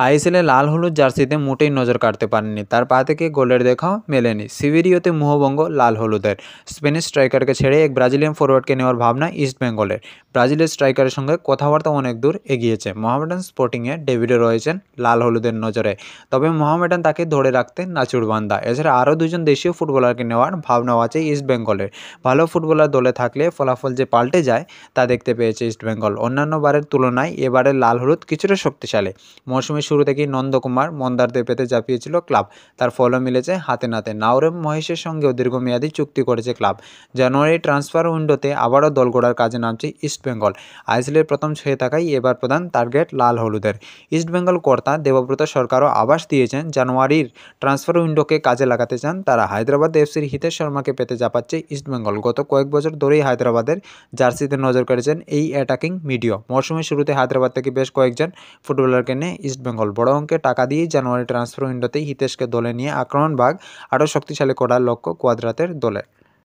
আইএসএলে লাল হলুদ জার্সিতে মোটেই নজর কাড়তে পারেননি, তার পা থেকে গোলের দেখাও মেলেনি। সিভিরিওতে মোহভঙ্গ লাল হলুদের। স্পেনিশ স্ট্রাইকারকে ছেড়ে এক ব্রাজিলিয়ান ফরোয়ার্ডকে নেওয়ার ভাবনা ইস্টবেঙ্গলের। ব্রাজিলের স্ট্রাইকারের সঙ্গে কথাবার্তা অনেক দূর এগিয়েছে। মোহামেডান স্পোর্টিংয়ে ডেভিডও রয়েছেন লাল হলুদের নজরে, তবে মোহামেডান তাকে ধরে রাখতে নাচুড়বান্দা। এছাড়া আরও দুজন দেশীয় ফুটবলারকে নেওয়ার ভাবনাও আছে ইস্টবেঙ্গলের। ভালো ফুটবলার দলে থাকলে ফলাফল যে পাল্টে যায় তা দেখতে পেয়েছে ইস্টবেঙ্গল। অন্যান্য বারের তুলনায় এবারের লাল হলুদ কিছুটা শক্তিশালী। মৌসুমের শুরু থেকেই নন্দকুমার মন্দারদের পেতে ঝাঁপিয়েছিল ক্লাব, তার ফলও মিলেছে হাতে নাতে। নাওরেম মহেশের সঙ্গেও দীর্ঘমেয়াদী চুক্তি করেছে ক্লাব। জানুয়ারি ট্রান্সফার উইন্ডোতে আবারও দল গড়ার কাজে নামছে ইস্টবেঙ্গল। আইএসএলের প্রথম ছয়ে থাকাই এবার প্রধান টার্গেট লাল হলুদের। ইস্টবেঙ্গল কর্তা দেবব্রত সরকারও আভাস দিয়েছেন জানুয়ারির ট্রান্সফার উইন্ডোকে কাজে লাগাতে চান তারা। হায়দ্রাবাদ এফসির হিতেশ শর্মাকে পেতে ঝাঁপাচ্ছে ইস্টবেঙ্গল। গত কয়েক বছর ধরেই হায়দ্রাবাদের জার্সিতে নজর কেড়েছেন এই অ্যাটাকিং মিডিও। মৌসুমের শুরুতে হায়দ্রাবাদ থেকে বেশ কয়েকজন ফুটবলারকে নিয়ে ইস্টবেঙ্গল বড় অঙ্কের টাকা দিয়েই জানুয়ারি ট্রান্সফার উইন্ডোতেই হিতেশকে দলে নিয়ে আক্রমণ ভাগ আরও শক্তিশালী করার লক্ষ্য কোয়াদ্রাতের দলের।